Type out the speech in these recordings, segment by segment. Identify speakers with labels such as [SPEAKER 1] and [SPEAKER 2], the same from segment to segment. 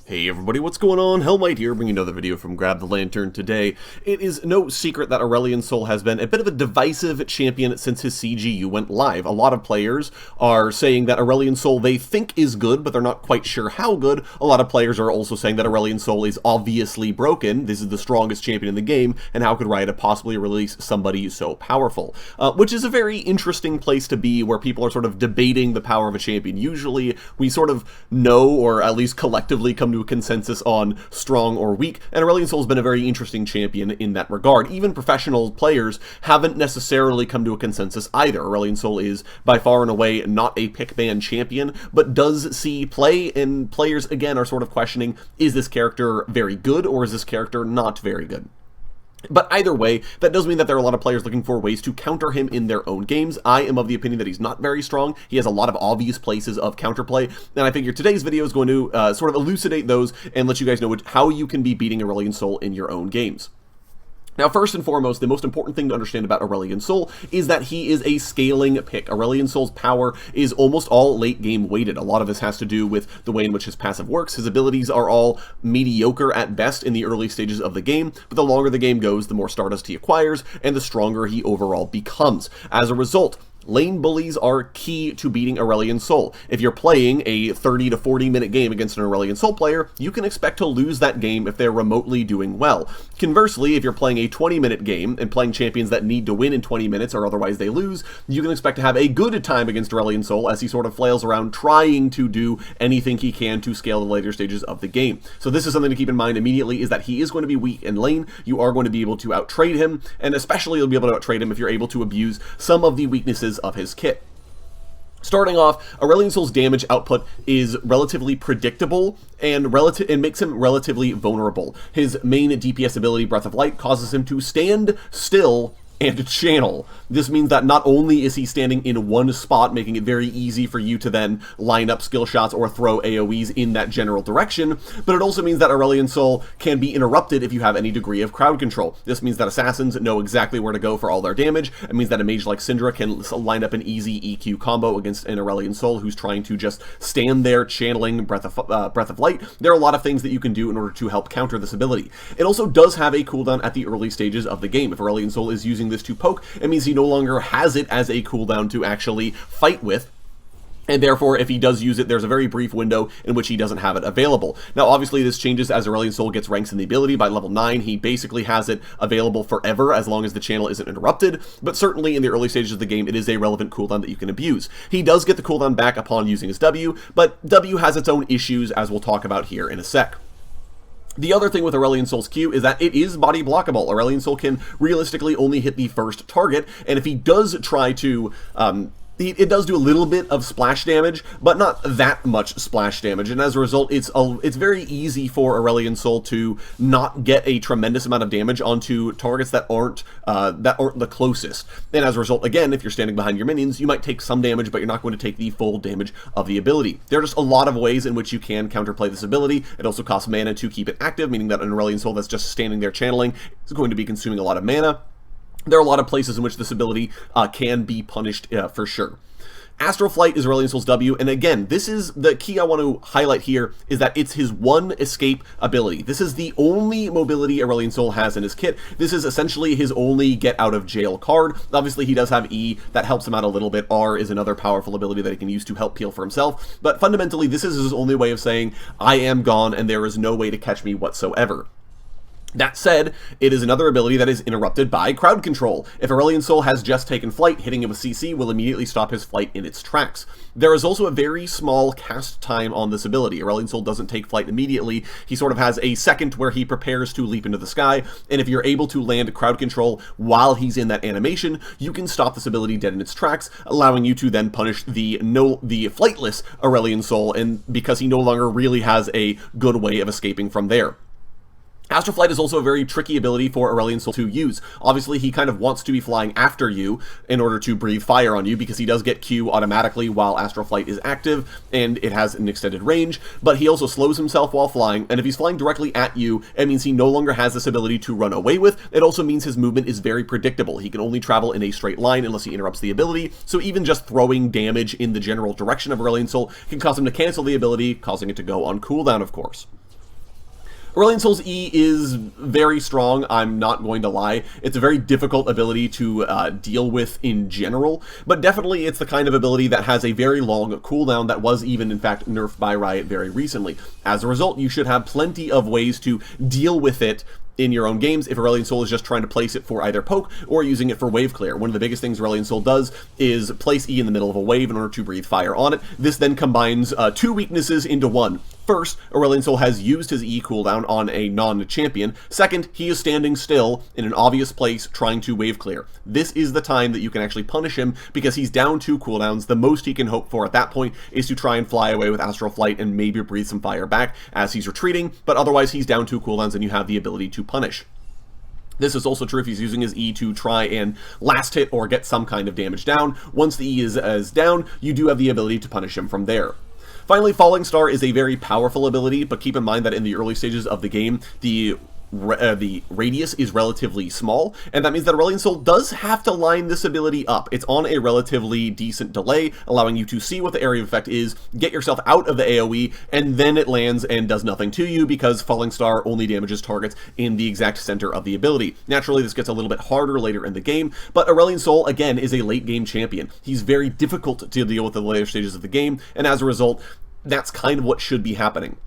[SPEAKER 1] Hey everybody, what's going on? Hellmite here, bringing another video from Grab the Lantern today. It is no secret that Aurelion Sol has been a bit of a divisive champion since his CGU went live. A lot of players are saying that Aurelion Sol they think is good, but they're not quite sure how good. A lot of players are also saying that Aurelion Sol is obviously broken. This is the strongest champion in the game, and how could Riot possibly release somebody so powerful? Which is a very interesting place to be, where people are sort of debating the power of a champion. Usually, we sort of know, or at least collectively come to a consensus on strong or weak, and Aurelion Sol has been a very interesting champion in that regard. Even professional players haven't necessarily come to a consensus either. Aurelion Sol is by far and away not a pick ban champion, but does see play, and players again are sort of questioning, is this character very good or is this character not very good? But either way, that does mean that there are a lot of players looking for ways to counter him in their own games. I am of the opinion that he's not very strong. He has a lot of obvious places of counterplay, and I figure today's video is going to sort of elucidate those and let you guys know how you can be beating Aurelion Sol in your own games. Now, first and foremost, the most important thing to understand about Aurelion Sol is that he is a scaling pick. Aurelion Sol's power is almost all late game weighted. A lot of this has to do with the way in which his passive works. His abilities are all mediocre at best in the early stages of the game, but the longer the game goes, the more Stardust he acquires, and the stronger he overall becomes. As a result, lane bullies are key to beating Aurelion Sol. If you're playing a 30 to 40 minute game against an Aurelion Sol player, you can expect to lose that game if they're remotely doing well. Conversely, if you're playing a 20-minute game and playing champions that need to win in 20 minutes or otherwise they lose, you can expect to have a good time against Aurelion Sol as he sort of flails around trying to do anything he can to scale the later stages of the game. So this is something to keep in mind immediately, is that he is going to be weak in lane. You are going to be able to out-trade him, and especially you'll be able to out-trade him if you're able to abuse some of the weaknesses of his kit. Starting off, Aurelion Sol's damage output is relatively predictable and makes him relatively vulnerable. His main DPS ability, Breath of Light, causes him to stand still and channel. This means that not only is he standing in one spot, making it very easy for you to then line up skill shots or throw AoEs in that general direction, but it also means that Aurelion Sol can be interrupted if you have any degree of crowd control. This means that assassins know exactly where to go for all their damage. It means that a mage like Syndra can line up an easy EQ combo against an Aurelion Sol who's trying to just stand there channeling Breath of Light. There are a lot of things that you can do in order to help counter this ability. It also does have a cooldown at the early stages of the game. If Aurelion Sol is using this to poke, it means he no longer has it as a cooldown to actually fight with, and therefore if he does use it, there's a very brief window in which he doesn't have it available. Now obviously this changes as Aurelion Sol gets ranks in the ability. By level 9 he basically has it available forever as long as the channel isn't interrupted, but certainly in the early stages of the game it is a relevant cooldown that you can abuse. He does get the cooldown back upon using his W, but W has its own issues, as we'll talk about here in a sec. The other thing with Aurelion Sol's Q is that it is body blockable. Aurelion Sol can realistically only hit the first target, and if he does try to it does do a little bit of splash damage, but not that much splash damage, and as a result, it's very easy for Aurelion Sol to not get a tremendous amount of damage onto targets that aren't the closest. And as a result, again, if you're standing behind your minions, you might take some damage, but you're not going to take the full damage of the ability. There are just a lot of ways in which you can counterplay this ability. It also costs mana to keep it active, meaning that an Aurelion Sol that's just standing there channeling is going to be consuming a lot of mana. There are a lot of places in which this ability can be punished for sure. Astral Flight is Aurelion Sol's W, and again, this is the key I want to highlight here, is that it's his one escape ability. This is the only mobility Aurelion Sol has in his kit. This is essentially his only get out of jail card. Obviously he does have E that helps him out a little bit. R is another powerful ability that he can use to help peel for himself, but fundamentally this is his only way of saying, I am gone and there is no way to catch me whatsoever. That said, it is another ability that is interrupted by crowd control. If Aurelion Sol has just taken flight, hitting him with CC will immediately stop his flight in its tracks. There is also a very small cast time on this ability. Aurelion Sol doesn't take flight immediately. He sort of has a second where he prepares to leap into the sky, and if you're able to land crowd control while he's in that animation, you can stop this ability dead in its tracks, allowing you to then punish the flightless Aurelion Sol, and because he no longer really has a good way of escaping from there. Astral Flight is also a very tricky ability for Aurelion Sol to use. Obviously, he kind of wants to be flying after you in order to breathe fire on you, because he does get Q automatically while Astral Flight is active, and it has an extended range, but he also slows himself while flying, and if he's flying directly at you, it means he no longer has this ability to run away with. It also means his movement is very predictable. He can only travel in a straight line unless he interrupts the ability, so even just throwing damage in the general direction of Aurelion Sol can cause him to cancel the ability, causing it to go on cooldown, of course. Aurelion Sol's E is very strong, I'm not going to lie. It's a very difficult ability to deal with in general, but definitely it's the kind of ability that has a very long cooldown that was even, in fact, nerfed by Riot very recently. As a result, you should have plenty of ways to deal with it in your own games if Aurelion Sol is just trying to place it for either poke or using it for wave clear. One of the biggest things Aurelion Sol does is place E in the middle of a wave in order to breathe fire on it. This then combines two weaknesses into one. First, Aurelion Sol has used his E cooldown on a non-champion. Second, he is standing still in an obvious place trying to wave clear. This is the time that you can actually punish him because he's down 2 cooldowns. The most he can hope for at that point is to try and fly away with Astral Flight and maybe breathe some fire back as he's retreating, but otherwise he's down 2 cooldowns and you have the ability to punish. This is also true if he's using his E to try and last hit or get some kind of damage down. Once the E is down, you do have the ability to punish him from there. Finally, Falling Star is a very powerful ability, but keep in mind that in the early stages of the game, the radius is relatively small, and that means that Aurelion Sol does have to line this ability up. It's on a relatively decent delay, allowing you to see what the area of effect is, get yourself out of the AoE, and then it lands and does nothing to you because Falling Star only damages targets in the exact center of the ability. Naturally, this gets a little bit harder later in the game, but Aurelion Sol, again, is a late game champion. He's very difficult to deal with in the later stages of the game, and as a result, that's kind of what should be happening.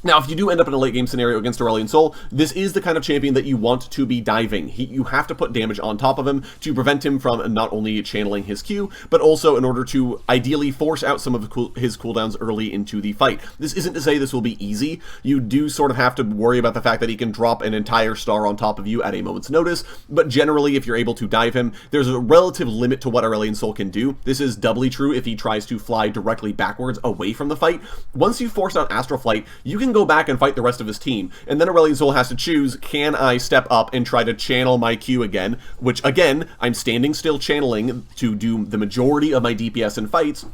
[SPEAKER 1] Now, if you do end up in a late game scenario against Aurelion Sol, this is the kind of champion that you want to be diving. You have to put damage on top of him to prevent him from not only channeling his Q, but also in order to ideally force out some of his cooldowns early into the fight. This isn't to say this will be easy. You do sort of have to worry about the fact that he can drop an entire star on top of you at a moment's notice, but generally, if you're able to dive him, there's a relative limit to what Aurelion Sol can do. This is doubly true if he tries to fly directly backwards away from the fight. Once you force out Astral Flight, you can go back and fight the rest of his team, and then Aurelion Sol has to choose, can I step up and try to channel my Q again, which again, I'm standing still channeling to do the majority of my DPS in fights,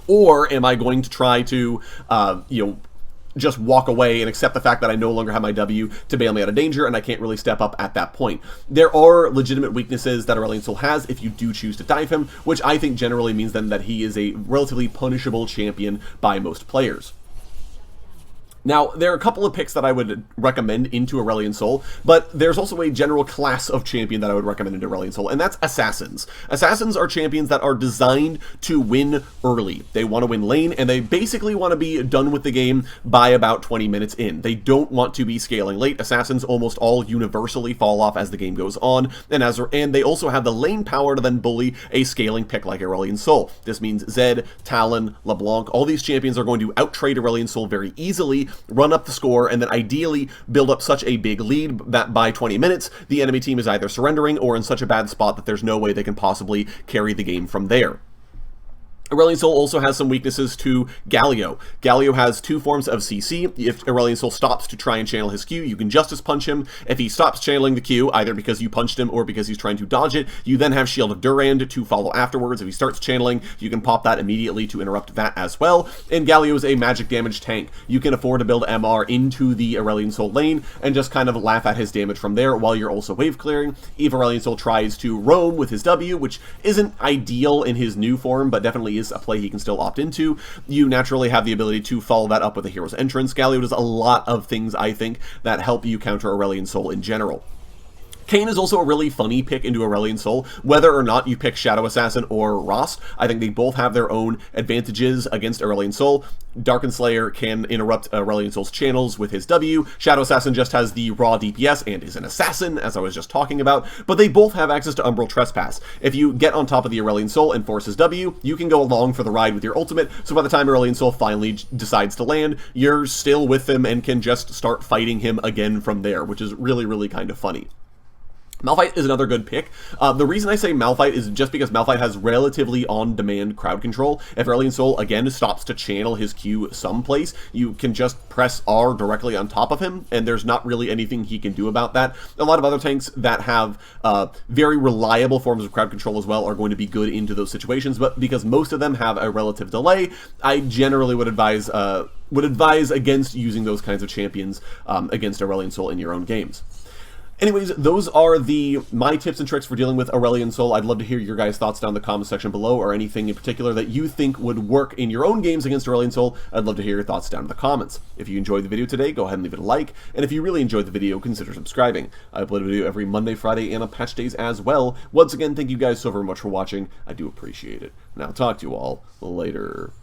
[SPEAKER 1] or am I going to try to, just walk away and accept the fact that I no longer have my W to bail me out of danger and I can't really step up at that point. There are legitimate weaknesses that Aurelion Sol has if you do choose to dive him, which I think generally means then that he is a relatively punishable champion by most players. Now, there are a couple of picks that I would recommend into Aurelion Sol, but there's also a general class of champion that I would recommend into Aurelion Sol, and that's Assassins. Assassins are champions that are designed to win early. They want to win lane, and they basically want to be done with the game by about 20 minutes in. They don't want to be scaling late. Assassins almost all universally fall off as the game goes on, and they also have the lane power to then bully a scaling pick like Aurelion Sol. This means Zed, Talon, LeBlanc, all these champions are going to outtrade Aurelion Sol very easily, run up the score, and then ideally build up such a big lead that by 20 minutes, the enemy team is either surrendering or in such a bad spot that there's no way they can possibly carry the game from there. Aurelion Sol also has some weaknesses to Galio. Galio has 2 forms of CC. If Aurelion Sol stops to try and channel his Q, you can Justice Punch him. If he stops channeling the Q, either because you punched him or because he's trying to dodge it, you then have Shield of Durand to follow afterwards. If he starts channeling, you can pop that immediately to interrupt that as well. And Galio is a magic damage tank. You can afford to build MR into the Aurelion Sol lane and just kind of laugh at his damage from there while you're also wave clearing. If Aurelion Sol tries to roam with his W, which isn't ideal in his new form, but definitely is a play he can still opt into, you naturally have the ability to follow that up with a hero's entrance. Galio does a lot of things, I think, that help you counter Aurelion Sol in general. Kayn is also a really funny pick into Aurelion Sol, whether or not you pick Shadow Assassin or Rost. I think they both have their own advantages against Aurelion Sol. Darken Slayer can interrupt Aurelion Sol's channels with his W. Shadow Assassin just has the raw DPS and is an assassin, as I was just talking about, but they both have access to Umbral Trespass. If you get on top of the Aurelion Sol and force his W, you can go along for the ride with your ultimate, so by the time Aurelion Sol finally decides to land, you're still with him and can just start fighting him again from there, which is really, really kind of funny. Malphite is another good pick. The reason I say Malphite is just because Malphite has relatively on-demand crowd control. If Aurelion Sol, again, stops to channel his Q someplace, you can just press R directly on top of him, and there's not really anything he can do about that. A lot of other tanks that have very reliable forms of crowd control as well are going to be good into those situations, but because most of them have a relative delay, I generally would advise against using those kinds of champions against Aurelion Sol in your own games. Anyways, those are my tips and tricks for dealing with Aurelion Sol. I'd love to hear your guys' thoughts down in the comments section below, or anything in particular that you think would work in your own games against Aurelion Sol. I'd love to hear your thoughts down in the comments. If you enjoyed the video today, go ahead and leave it a like, and if you really enjoyed the video, consider subscribing. I upload a video every Monday, Friday, and on patch days as well. Once again, thank you guys so very much for watching. I do appreciate it. And I'll talk to you all later.